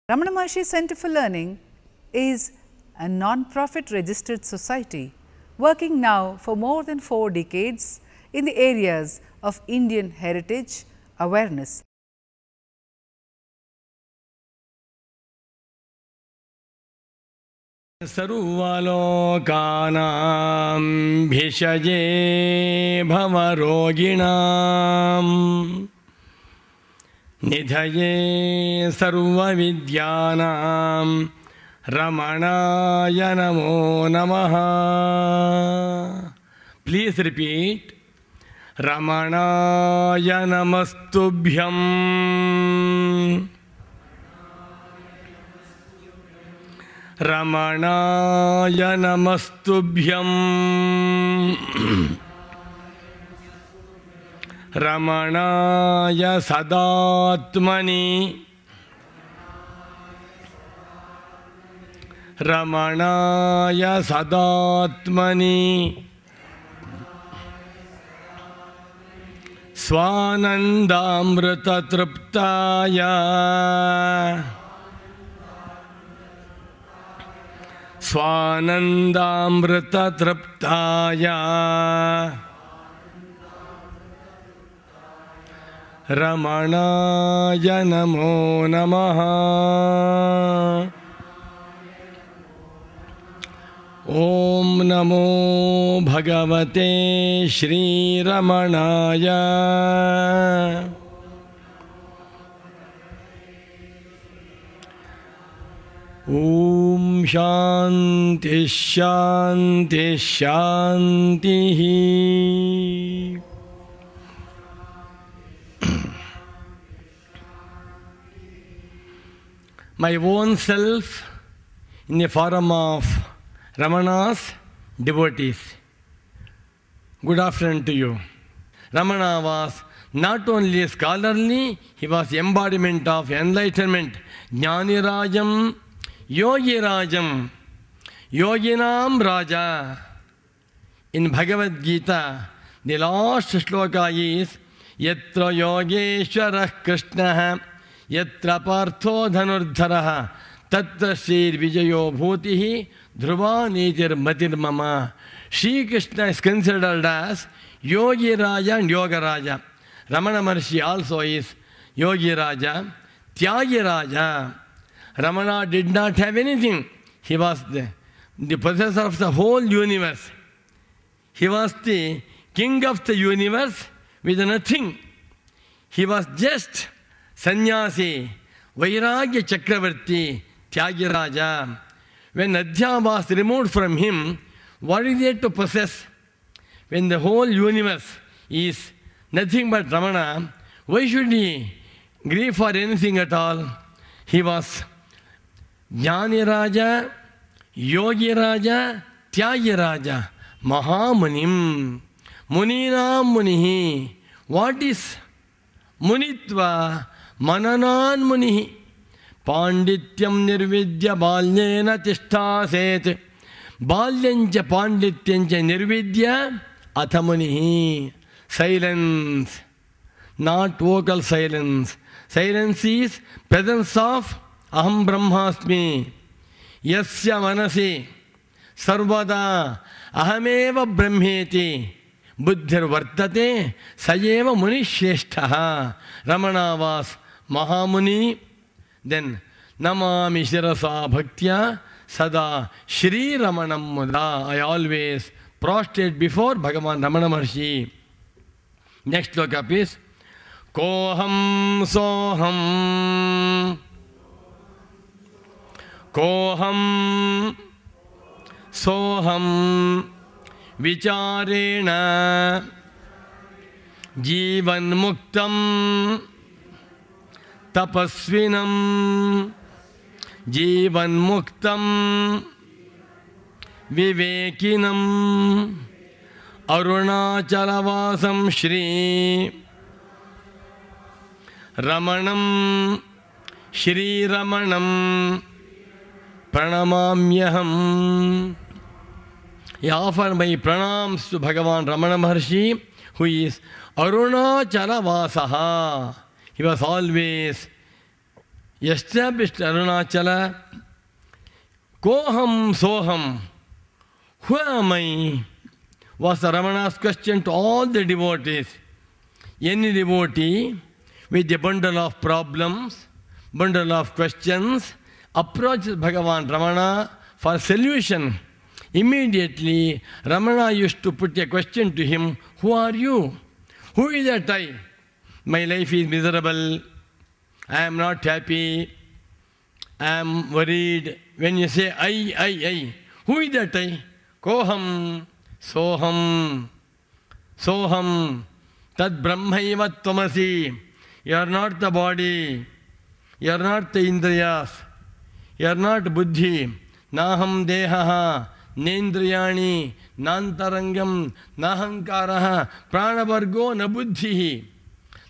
Ramana Maharshi Center for Learning is a non-profit registered society working now for more than 4 decades in the areas of Indian heritage awareness. सर्वलोकानां भिषजे भवरोगिणां निधये सर्वविद्यानां रमणाय नमो नमः. Please repeat. रमणाय नमस्तुभ्यं. रमणाय नमस्तुभ्यं. रमणाय सदात्मनि. रमणाय सदात्मनि. स्वानन्दामृततृप्ताय. स्वानन्दामृततृप्ताय. रमणाय नमो नमः. ॐ नमो भगवते श्रीरमणाय. ॐ शान्ति शान्ति शान्तिः. My own self in the form of Ramana's devotees. Good afternoon to you. Ramana was not only scholarly, he was embodiment of enlightenment. Jnanirajam, Yogirajam, Yoginam Raja. In Bhagavad Gita, the last shloka is Yatra Yogeshwarah Krishnaha Yatra Partho Dhanurdharaha Tatra Sri Vijayo Bhutihi Dhruva Nitir Matir Mama. Shri Krishna is considered as Yogi Raja and Yoga Raja. Ramana Maharshi also is Yogi Raja, Tyagi Raja. Ramana did not have anything. He was the possessor of the whole universe. He was the king of the universe with nothing. He was just Sannyasi, Vairagya Chakravarti, Tyagi Raja. When Adhya was removed from him, what is there to possess? When the whole universe is nothing but Ramana, why should he grieve for anything at all? He was Jnani Raja, Yogi Raja, Tyagi Raja, Mahamunim, Muninam Munihi. What is Munitva? Mananan Munihi. Pandityam nirvidya balyena tishtaset. Balyancha pandityancha nirvidya athamunihi. Silence, not vocal silence. Silence is presence of Aham Brahmasmi. Yasya manasi sarvada ahameva brahmeti buddhir vartate sayeva munisheshtaha. Ramana was Mahamuni. Then Namami Shirasa Bhaktya Sada Shri Ramanam Muda. I always prostrate before Bhagavan Ramana Maharshi. Next sloka please. Koham soham. Koham soham vicharena jivan muktam tapasvinam jivan muktam vivekinam Arunachalavasam Shri Ramanam Shri Ramanam Pranamamyaham. I offer my pranams to Bhagavan Ramana Maharshi, who is Arunachalavasa. He was always established Arunachala. Koham soham, who am I? Was Ramana's question to all the devotees. Any devotee with a bundle of problems, bundle of questions, approaches Bhagavan Ramana for solution. Immediately, Ramana used to put a question to him, who are you? Who is that I? My life is miserable. I am not happy. I am worried. When you say I, who is that I? Koham, soham, soham, tad brahmaiva tvamasi. You are not the body. You are not the indriyas. You are not buddhi. Naham dehaha, nendriyani, nantarangam, nahankaraha, pranavargo na buddhihi.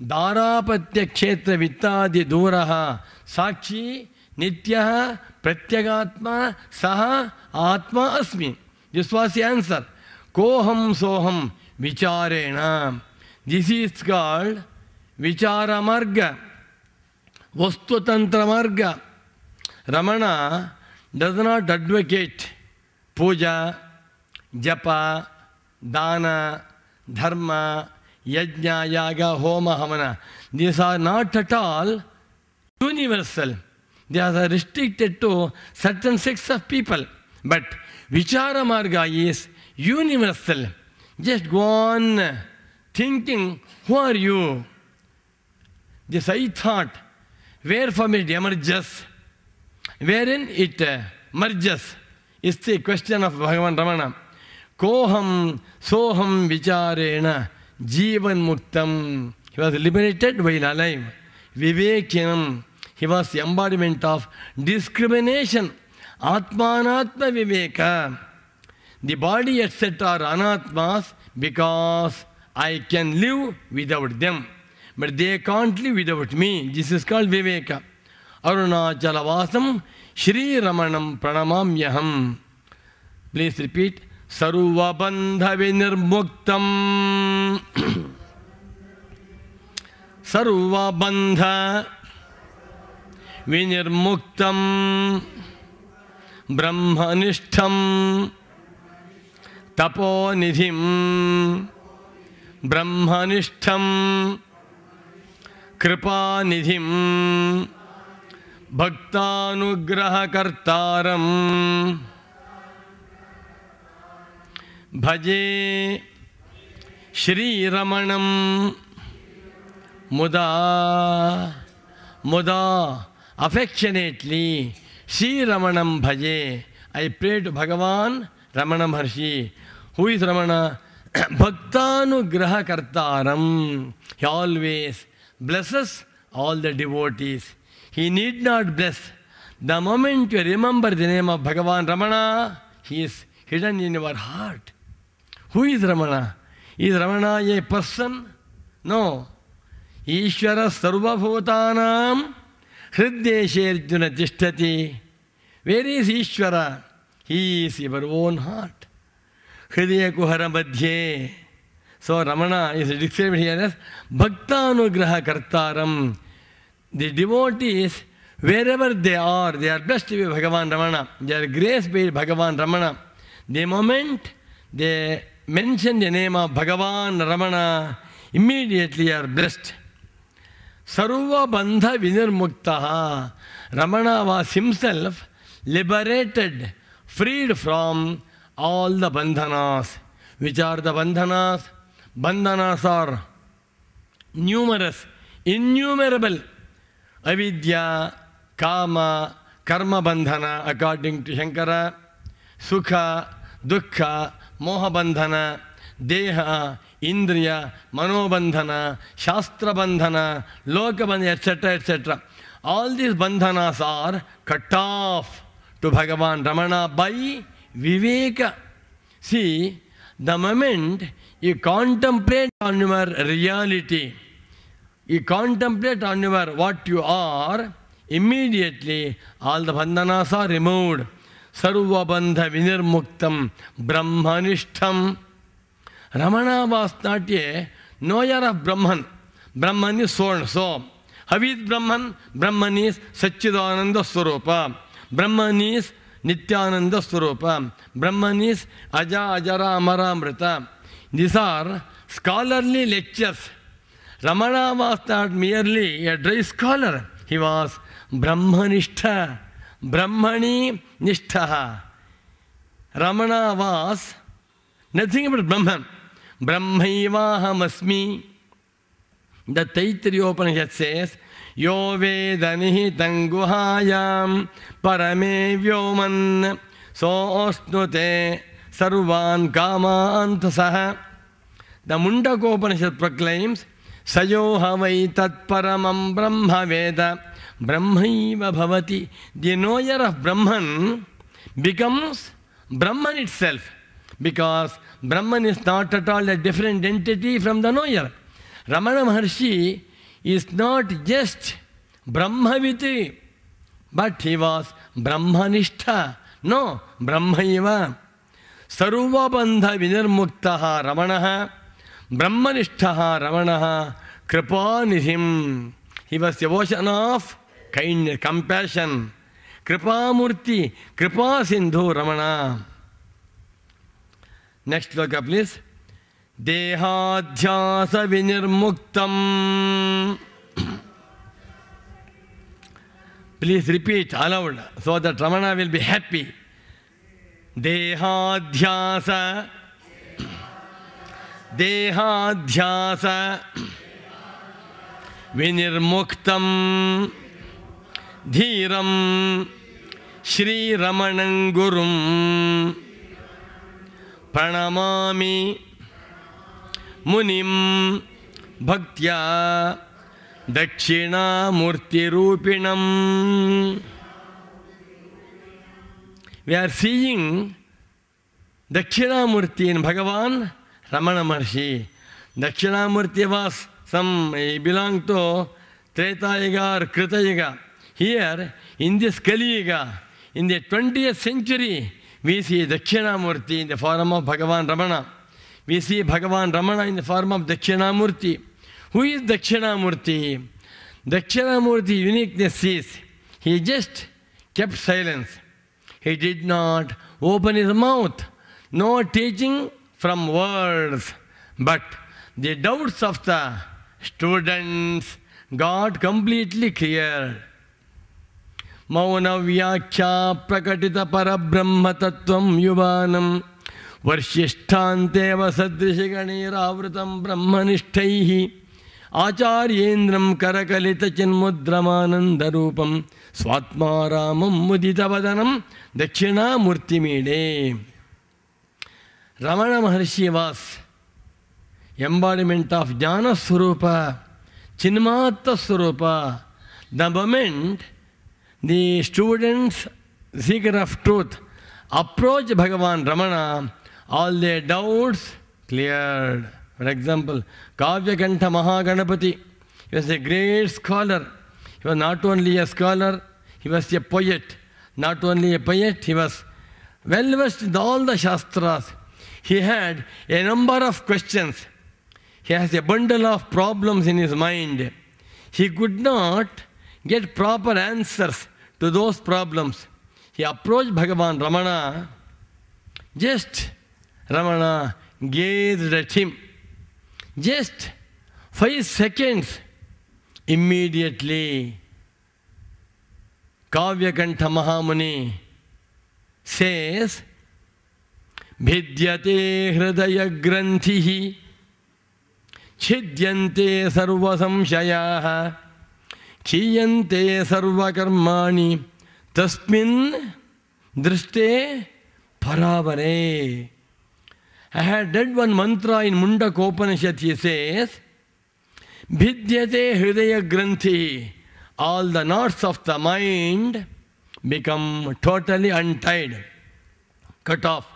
Dharapatya kshetra vittadi duraha, sakshi, nityaha, pratyagatma, saha, atma asmi. This was the answer. Koham soham vicharena. This is called vichara marga, vastu tantra marga. Ramana does not advocate puja, japa, dana, dharma, yajna, yaga, homa, hamana. These are not at all universal. They are restricted to certain sects of people. But vichara marga is universal. Just go on thinking, who are you? This I thought, where from it emerges, wherein it merges, is the question of Bhagavan Ramana. Koham soham vicharena jivan muktam. He was liberated while alive. Vivekinam. He was the embodiment of discrimination. Atmanatma viveka. The body etc. are anatmas because I can live without them. But they can't live without me. This is called viveka. Arunachala vasam Shri Ramanam pranamamyaham. Please repeat. Sarva bandha vinirmuktam. Sarva bandha vinirmuktam. Brahmanishtham. Taponidhim. Brahmanishtham. Kripanidhim. Bhaktanugraha kartaram. Bhaje Shri Ramanam Muda. Muda. Affectionately Shri Ramanam Bhaje. I pray to Bhagavan Ramana Maharshi. Who is Ramana? Bhaktanugraha kartaram. He always blesses all the devotees. He need not bless. The moment you remember the name of Bhagavan Ramana, he is hidden in your heart. Who is Ramana? Is Ramana a person? No. Ishvara sarvabhutanam hriddesherjuna tishtati. Where is Ishvara? He is your own heart. Hridaya kuhara madhye. So Ramana is described here as Bhaktanugraha kartaram. The devotees, wherever they are blessed with Bhagavan Ramana. They are graced by Bhagavan Ramana. The moment they mention the name of Bhagavan Ramana, immediately are blessed. Sarva bandha vinirmuktaha. Ramana was himself liberated, freed from all the bandhanas. Which are the bandhanas? Bandhanas are numerous, innumerable. Avidya, Kama, Karma Bandhana, according to Shankara, Sukha, Dukkha, Moha Bandhana, Deha, Indriya, Mano Bandhana, Shastra Bandhana, Loka Bandhana, etc., etc. All these bandhanas are cut off to Bhagavan Ramana by Viveka. See, the moment you contemplate on your reality, you contemplate on your what you are, immediately all the bandhanas are removed. Sarva bandha vinirmuktam brahmanishtham. Ramana was not a knower of Brahman. Brahman is so and so. How is Brahman? Brahman is Satchidananda Swarupa. Brahman is Nityananda Swarupa. Brahman is Aja Ajara Amara Amrita. These are scholarly lectures. Ramana was not merely a dry scholar. He was Brahmanistha. Brahmani Nishtha. Ramana was nothing but Brahman. Brahmaivahamasmi. The Taittiriya Upanishad says, Yo Vedanihi Tanguhayam Parame Vyoman Soosnute Sarvan Kama Antasaha. The Mundaka Upanishad proclaims, Sayo Havai Tat Paramam Brahma Veda Brahmaiva Bhavati. The knower of Brahman becomes Brahman itself, because Brahman is not at all a different entity from the knower. Ramana Maharshi is not just Brahmaviti, but he was Brahmanistha. No, Brahmaiva. Sarvabandha vinirmuktaha Ramanaha, Brahmanisthaha Ramanaha, Kripanidhim. He was the ocean of kindness, compassion. Kripamurti, Kripa Sindhu Ramana. Next sloka, please. Dehadhyasa vinirmuktam. Please repeat aloud so that Ramana will be happy. Dehadhyasa. Dehadhyasa vinirmuktam. Dhiram Shri Ramanangurum Pranamami Munim Bhaktya Dakshina Murti Rupinam. We are seeing Dakshinamurti in Bhagavan Ramana Maharshi. Dakshinamurti was he belonged to Treta Yuga or Krita Yuga. Here, in this Kali Yuga, in the 20th century, we see Dakshinamurti in the form of Bhagavan Ramana. We see Bhagavan Ramana in the form of Dakshinamurti. Who is Dakshinamurti? Dakshinamurti uniqueness is, he just kept silence. He did not open his mouth. No teaching from words. But the doubts of the students got completely cleared. Mauna Vyakya Prakatita Parabrahma Tattvam Yuvanam Varshishthanteva Sadrishiganiraavritam Brahmanishtaihi Acharyendram Karakalita Chinmudramanandarupam Swatmaramam Muditavadanam Dakshina Murtimide. Ramana Maharshi was embodiment of Jnana Swarupa, Chinmata Swarupa. The moment the students, seeker of truth, approach Bhagavan Ramana, all their doubts cleared. For example, Kavyakantha Mahaganapati, he was a great scholar. He was not only a scholar, he was a poet. Not only a poet, he was well versed in all the Shastras. He had a number of questions. He has a bundle of problems in his mind. He could not get proper answers to those problems. He approached Bhagavan Ramana. Just Ramana gazed at him. Just 5 seconds. Immediately, Kavyakantha Mahamuni says, Bhidyate hridaya granthihi Chidyante sarva samshayaha Kiyante sarva karmani Tasmin drishte paravare. I had read one mantra in Mundaka Upanishad. He says, Bhidyate hridaya granthi. All the knots of the mind become totally untied, cut off.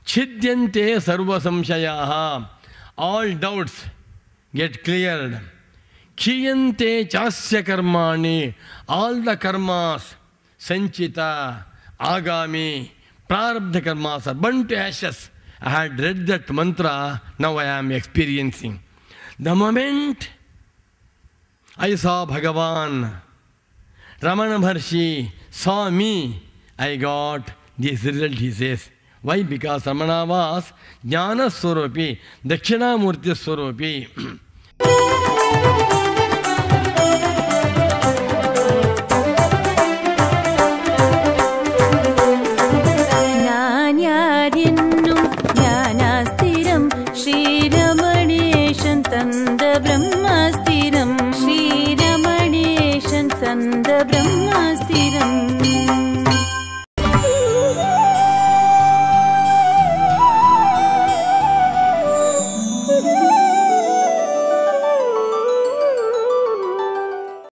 Chidyante sarva samshayaha. All doubts get cleared. Kiyante chasya karmani. All the karmas, sanchita, agami, prarabdha karmas are burnt to ashes. I had read that mantra, now I am experiencing. The moment I saw Bhagavan. Ramana Maharshi saw me. I got this result, he says. Why? Because Ramana was Jnana Swarupi, Dakshinamurti Swarupi. Brahma